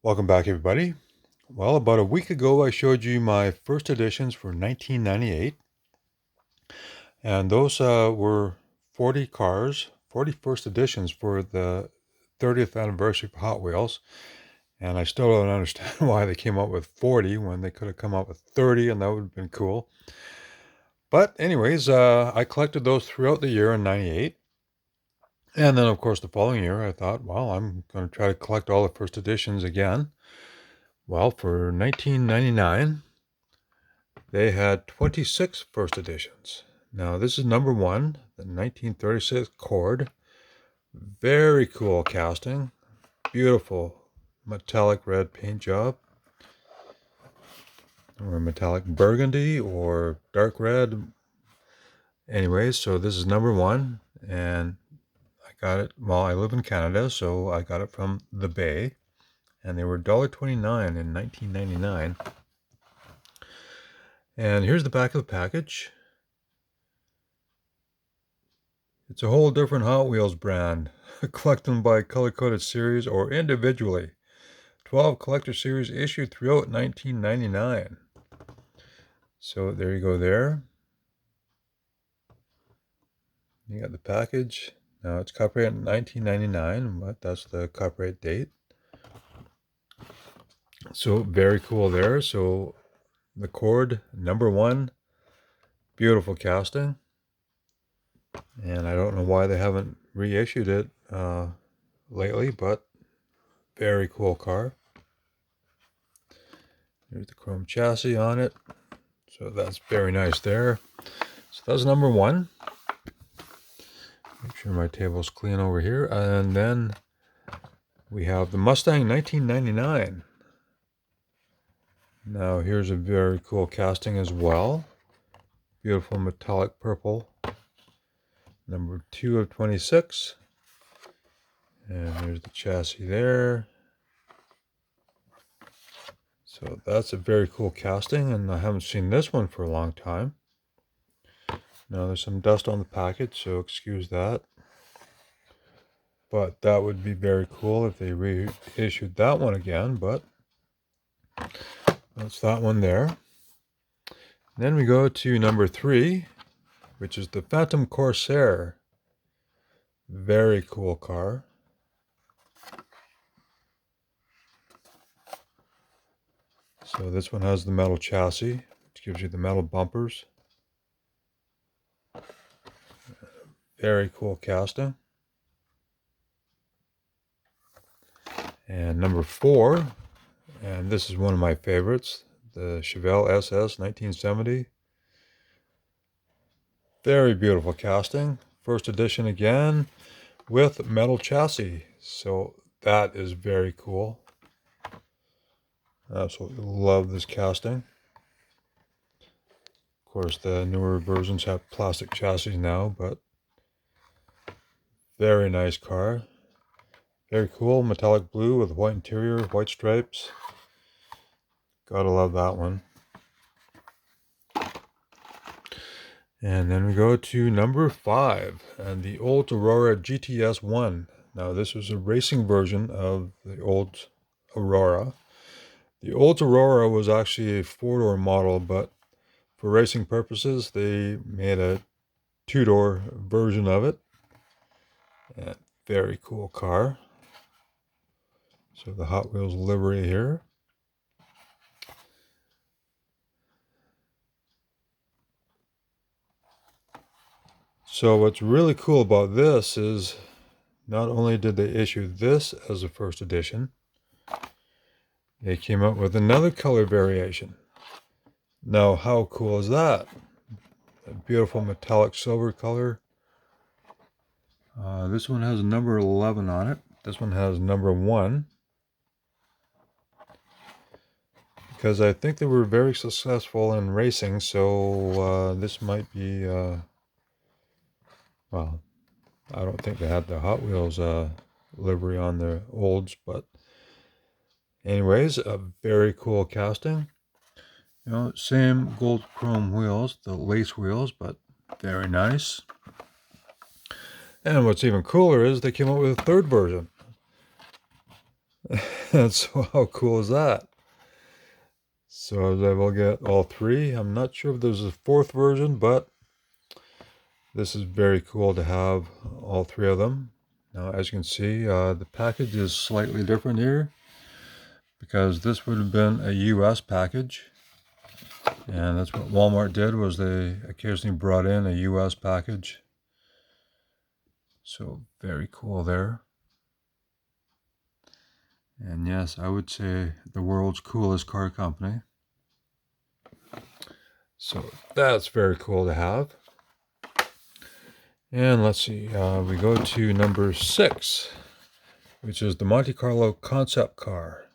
Welcome back, everybody. Well, about a week ago, I showed you my first editions for 1998, and those were 40 cars, 40 first editions for the 30th anniversary of Hot Wheels, and I still don't understand why they came up with 40 when they could have come up with 30, and that would have been cool. But anyways, I collected those throughout the year in 98, and then, of course, the following year, I thought, well, I'm going to try to collect all the first editions again. Well, for 1999, they had 26 first editions. Now, this is number one, the 1936 Cord. Very cool casting. Beautiful metallic red paint job. Or metallic burgundy or dark red. Anyways, so this is number one. And I got it, well, I live in Canada, so I got it from the Bay. And they were $1.29 in 1999. And here's the back of the package. It's a whole different Hot Wheels brand. Collect them by color-coded series or individually. 12 collector series issued throughout 1999. So there you go there. You got the package. Now it's copyright 1999, but that's the copyright date. So very cool there. So the Cord, number one. Beautiful casting. And I don't know why they haven't reissued it lately, but very cool car. There's the chrome chassis on it. So that's very nice there. So that's number one. Make sure my table's clean over here. And then we have the Mustang 1999. Now here's a very cool casting as well. Beautiful metallic purple. Number 2 of 26. And there's the chassis there. So that's a very cool casting, and I haven't seen this one for a long time. Now there's some dust on the package, so excuse that. But that would be very cool if they reissued that one again, but that's that one there. Then we go to number 3, which is the Phantom Corsair. Very cool car. So this one has the metal chassis, which gives you the metal bumpers. Very cool casting. And number 4, and this is one of my favorites, the Chevelle SS 1970. Very beautiful casting. First edition again with metal chassis. So that is very cool. Absolutely love this casting. Of course, the newer versions have plastic chassis now, but very nice car. Very cool, metallic blue with white interior, white stripes. Gotta love that one. And then we go to number 5, and the old Aurora GTS 1. Now this was a racing version of the old Aurora. The old Aurora was actually a 4-door model, but for racing purposes, they made a 2-door version of it. And very cool car. So the Hot Wheels livery here. So what's really cool about this is not only did they issue this as a first edition, they came out with another color variation. Now, how cool is that? A beautiful metallic silver color. This one has number 11 on it. This one has number 1. Because I think they were very successful in racing, so this might be, well, I don't think they had the Hot Wheels livery on the olds, but anyways, a very cool casting. You know, same gold chrome wheels, the lace wheels, but very nice. And what's even cooler is they came out with a third version. And so how cool is that? So I will get all three. I'm not sure if there's a fourth version, but this is very cool to have all three of them. Now, as you can see, the package is slightly different here because this would have been a US package. And that's what Walmart did, was they occasionally brought in a US package. So very cool there. And yes, I would say the world's coolest car company. So that's very cool to have. And let's see, we go to number 6, which is the Monte Carlo concept car.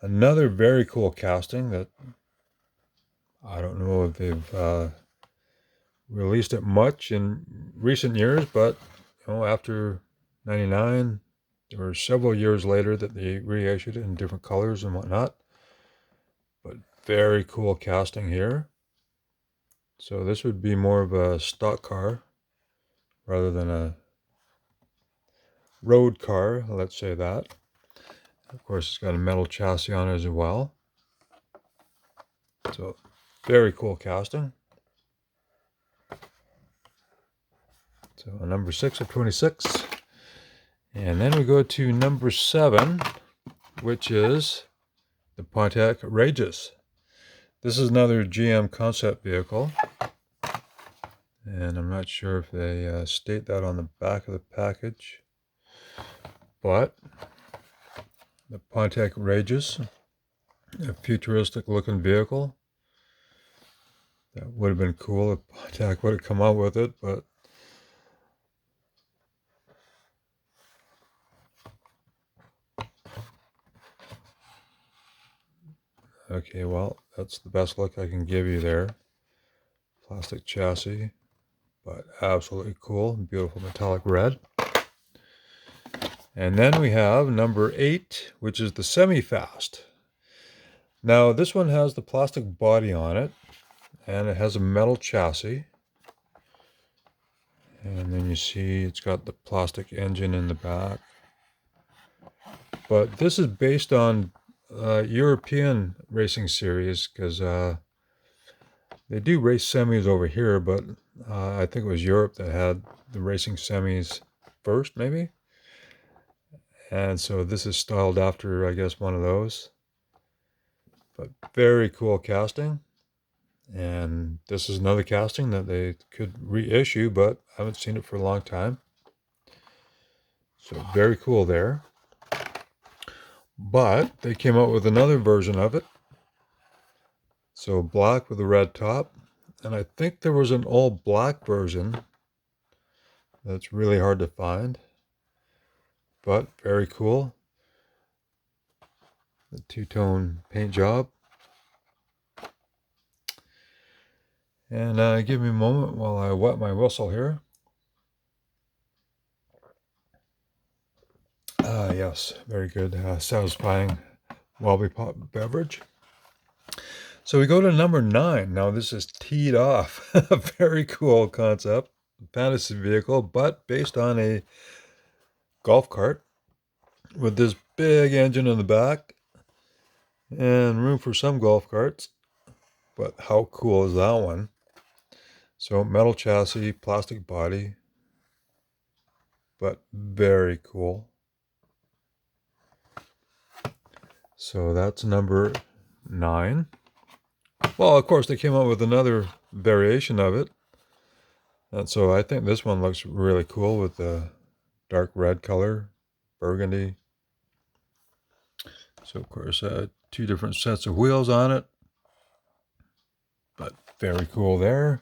Another very cool casting that I don't know if they've released it much in recent years, but after 99, there were several years later that they reissued it in different colors and whatnot. But very cool casting here. So this would be more of a stock car rather than a road car, let's say that. Of course, it's got a metal chassis on it as well. So very cool casting. So number 6 of 26. And then we go to number 7, which is the Pontiac Regis. This is another GM concept vehicle. And I'm not sure if they state that on the back of the package. But the Pontiac Regis, a futuristic looking vehicle. That would have been cool if Pontiac would have come out with it, but okay, well, that's the best look I can give you there. Plastic chassis, but absolutely cool. Beautiful metallic red. And then we have number 8, which is the Semi-Fast. Now, this one has the plastic body on it, and it has a metal chassis. And then you see it's got the plastic engine in the back. But this is based on European racing series, because they do race semis over here, but I think it was Europe that had the racing semis first, maybe. And so this is styled after, I guess, one of those. But very cool casting. And this is another casting that they could reissue, but I haven't seen it for a long time. So very cool there. But they came out with another version of it. So black with a red top. And I think there was an all black version that's really hard to find. But very cool. The two-tone paint job. And give me a moment while I wet my whistle here. Yes, very good, satisfying wobbly pop beverage. So we go to number 9. Now this is teed off. A very cool concept, fantasy vehicle, but based on a golf cart with this big engine in the back and room for some golf carts. But how cool is that one? So metal chassis, plastic body, but very cool. So that's number 9. Well, of course, they came out with another variation of it. And so I think this one looks really cool with the dark red color, burgundy. So, of course, 2 different sets of wheels on it. But very cool there.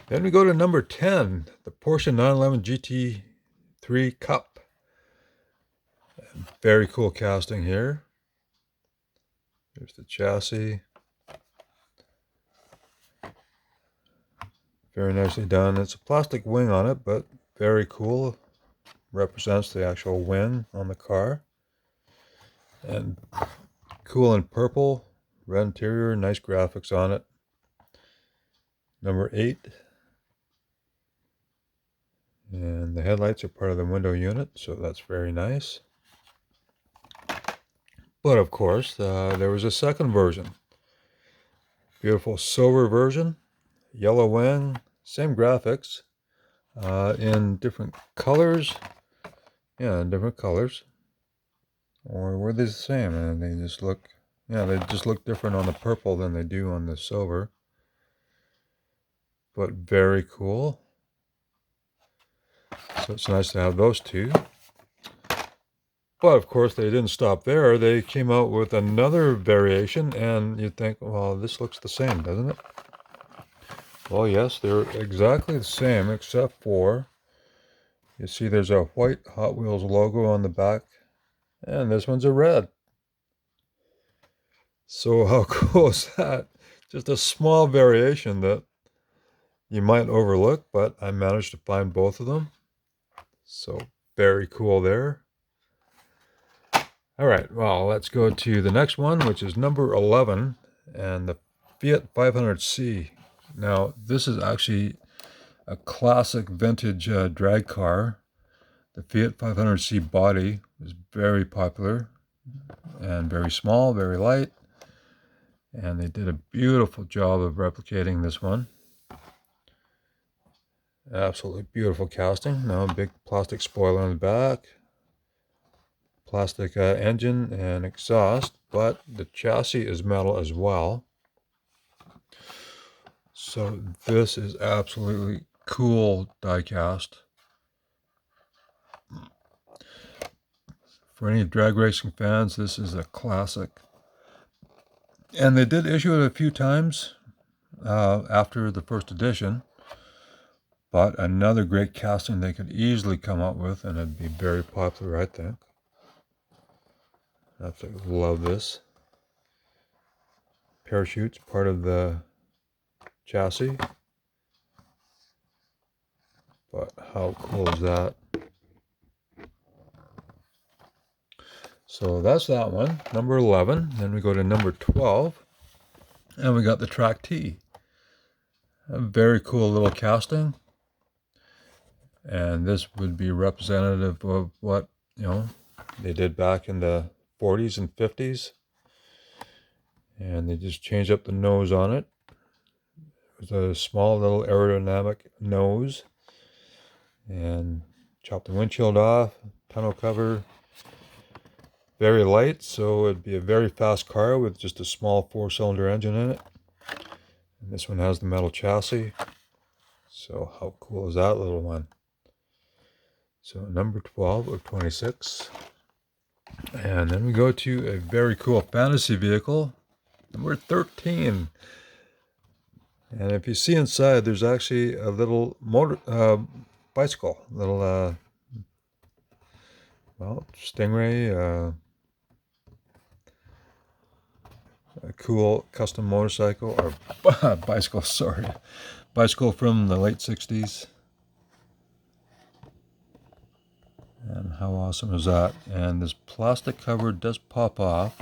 Then we go to number 10, the Porsche 911 GT3 Cup. Very cool casting here. Here's the chassis. Very nicely done. It's a plastic wing on it, but very cool. Represents the actual wing on the car. And cool in purple, red interior, nice graphics on it. Number 8. And the headlights are part of the window unit, so that's very nice. But of course, there was a second version. Beautiful silver version, yellow wing, same graphics, in different colors. Yeah, in different colors. Or were they the same? And they just look, yeah, they just look different on the purple than they do on the silver. But very cool. So it's nice to have those two. But of course, they didn't stop there. They came out with another variation, and you'd think, well, this looks the same, doesn't it? Well, yes, they're exactly the same, except for, you see there's a white Hot Wheels logo on the back, and this one's a red. So how cool is that? Just a small variation that you might overlook, but I managed to find both of them. So very cool there. All right, well, let's go to the next one, which is number 11, and the Fiat 500C. Now, this is actually a classic vintage drag car. The Fiat 500C body was very popular and very small, very light, and they did a beautiful job of replicating this one. Absolutely beautiful casting. Now, big plastic spoiler on the back. Plastic engine and exhaust, but the chassis is metal as well. So this is absolutely cool die-cast. For any drag racing fans, this is a classic. And they did issue it a few times after the first edition, but another great casting they could easily come up with, and it'd be very popular, I think. I absolutely love this. Parachutes, part of the chassis. But how cool is that? So that's that one, number 11. Then we go to number 12, and we got the Track T. A very cool little casting. And this would be representative of what, they did back in the 40s and 50s. And they just changed up the nose on it. It was a small little aerodynamic nose. And chopped the windshield off, tonneau cover. Very light, so it'd be a very fast car with just a small 4-cylinder engine in it. And this one has the metal chassis. So how cool is that little one? So number 12 of 26. And then we go to a very cool fantasy vehicle, number 13. And if you see inside, there's actually a little bicycle, little, Stingray, a cool custom motorcycle, or bicycle, sorry. Bicycle from the late 60s. And how awesome is that? And this plastic cover does pop off.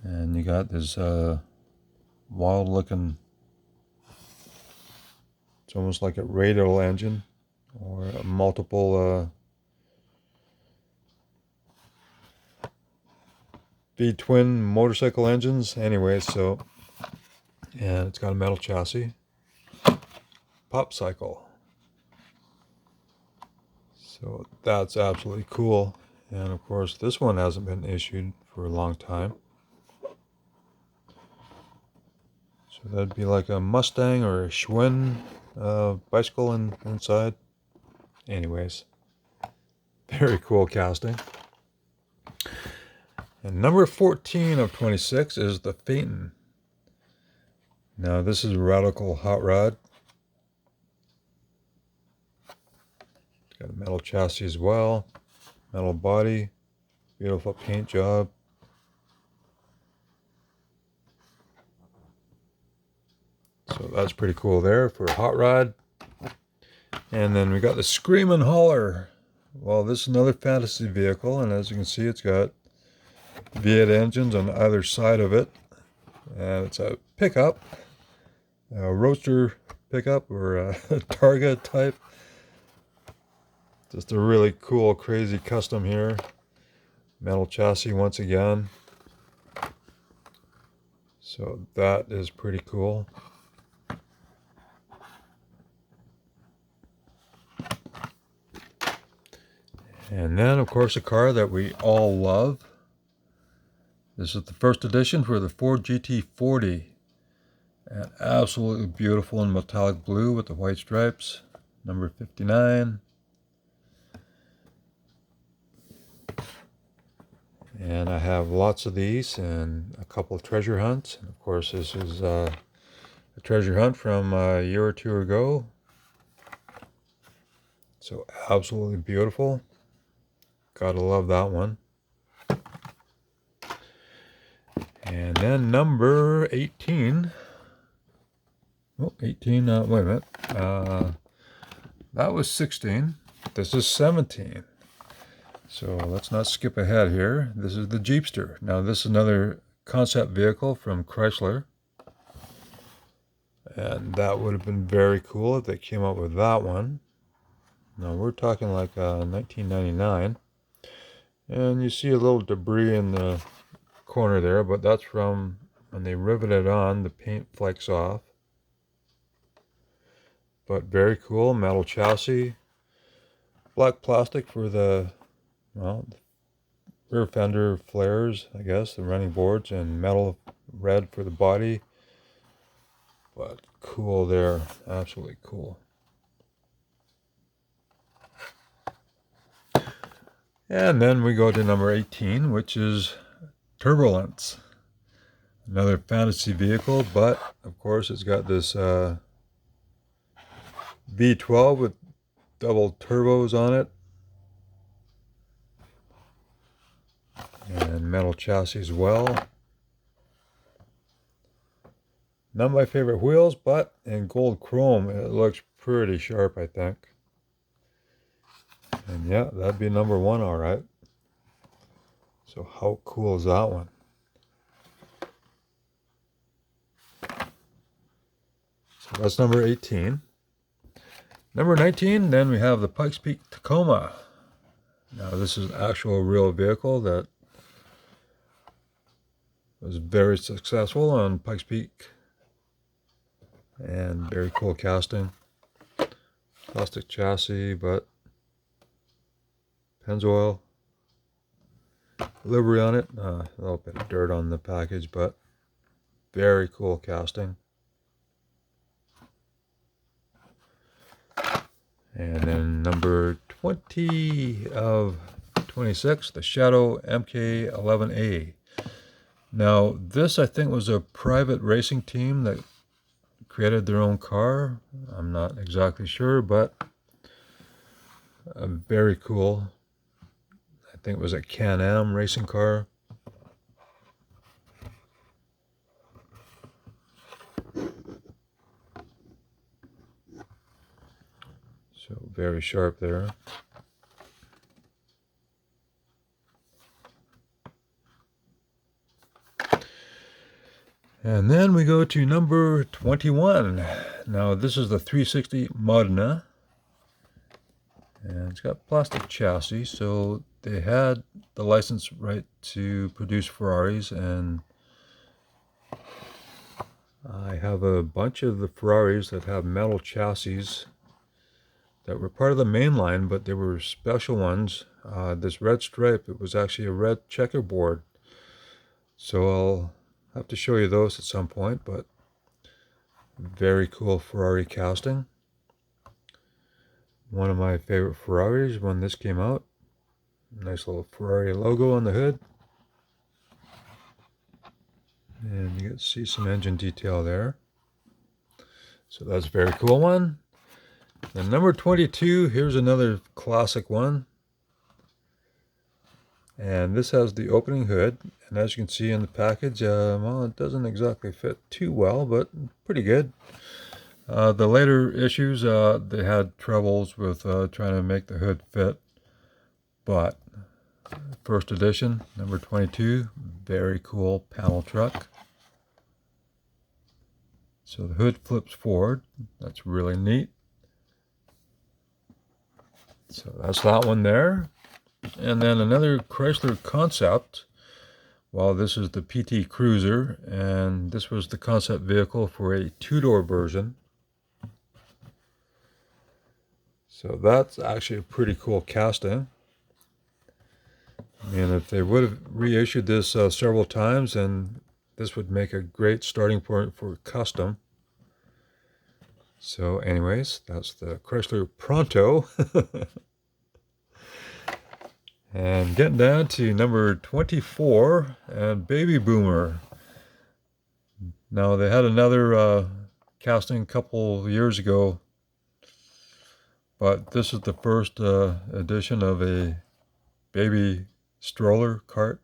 And you got this wild looking, it's almost like a radial engine or a multiple V-twin motorcycle engines. Anyway, so, and it's got a metal chassis. Pop cycle. So that's absolutely cool. And of course, this one hasn't been issued for a long time. So that'd be like a Mustang or a Schwinn bicycle inside. Anyways, very cool casting. And number 14 of 26 is the Phaeton. Now this is a radical hot rod. It's got a metal chassis as well, metal body, beautiful paint job. So that's pretty cool there for a hot rod. And then we got the Screamin' Hauler. Well, this is another fantasy vehicle, and as you can see, it's got V8 engines on either side of it. And it's a pickup, a roadster pickup, or a Targa type. Just a really cool, crazy custom here. Metal chassis once again. So that is pretty cool. And then, of course, a car that we all love. This is the first edition for the Ford GT40. And absolutely beautiful in metallic blue with the white stripes. Number 59. And I have lots of these and a couple of treasure hunts. And of course, this is a treasure hunt from a year or two ago. So absolutely beautiful. Gotta love that one. And then number 18. Oh, 18, wait a minute. That was 16. This is 17. So let's not skip ahead here. This is the Jeepster. Now this is another concept vehicle from Chrysler. And that would have been very cool if they came up with that one. Now we're talking like 1999. And you see a little debris in the corner there, but that's from when they riveted on, the paint flakes off. But very cool, metal chassis. Black plastic for the, well, rear fender flares, I guess, the running boards, and metal red for the body. But cool there, absolutely cool. And then we go to number 18, which is Turbulence. Another fantasy vehicle, but of course it's got this V12 with double turbos on it. And metal chassis as well. Not my favorite wheels, but in gold chrome, it looks pretty sharp, I think. And yeah, that'd be number 1, all right. So how cool is that one? So that's number 18. Number 19, then we have the Pikes Peak Tacoma. Now this is an actual real vehicle that was very successful on Pikes Peak. And very cool casting. Plastic chassis, but Pennzoil. Livery on it. A little bit of dirt on the package, but very cool casting. And then number 20 of 26, the Shadow MK11A. Now, this I think was a private racing team that created their own car. I'm not exactly sure, but very cool. I think it was a Can-Am racing car. So very sharp there. And then we go to number 21. Now this is the 360 Modena. And it's got plastic chassis, so they had the license right to produce Ferraris, and I have a bunch of the Ferraris that have metal chassis that were part of the main line, but they were special ones. This red stripe, it was actually a red checkerboard. So I'll have to show you those at some point, but very cool Ferrari casting. One of my favorite Ferraris when this came out. Nice little Ferrari logo on the hood. And you can see some engine detail there. So that's a very cool one. And number 22, here's another classic one. And this has the opening hood. And as you can see in the package, well, it doesn't exactly fit too well, but pretty good. The later issues, they had troubles with trying to make the hood fit. But first edition, number 22, very cool panel truck. So the hood flips forward. That's really neat. So that's that one there. And then another Chrysler concept. Well, this is the PT Cruiser, and this was the concept vehicle for a two-door version. So that's actually a pretty cool casting. And if they would have reissued this several times, then this would make a great starting point for custom. So anyways, that's the Chrysler Pronto. And getting down to number 24, and Baby Boomer. Now, they had another casting a couple years ago, but this is the first edition of a baby stroller cart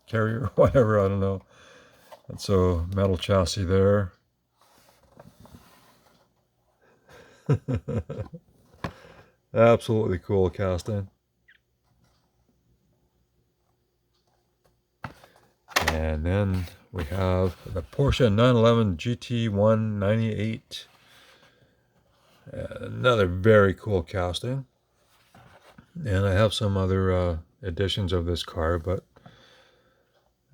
carrier, whatever, I don't know. That's a metal chassis there. Absolutely cool casting. And then we have the Porsche 911 GT1 98. Another very cool casting. And I have some other editions of this car, but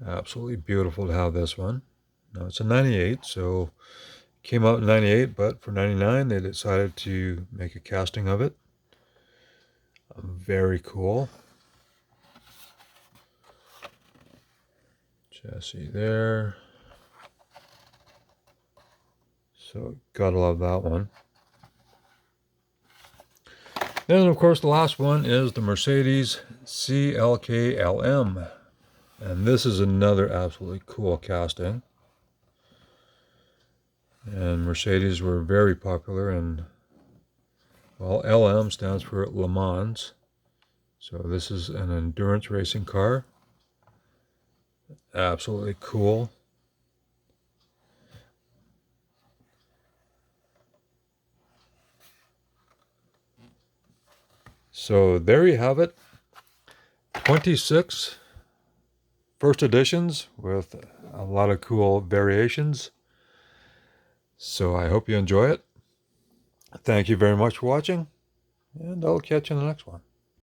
absolutely beautiful to have this one. Now it's a 98, so came out in 98, but for 99 they decided to make a casting of it. Very cool. Chassis there. So gotta love that one. Then of course the last one is the Mercedes CLK LM. And this is another absolutely cool casting. And Mercedes were very popular, and well, LM stands for Le Mans. So this is an endurance racing car. Absolutely cool. So there you have it. 26 first editions with a lot of cool variations. So I hope you enjoy it. Thank you very much for watching, and I'll catch you in the next one.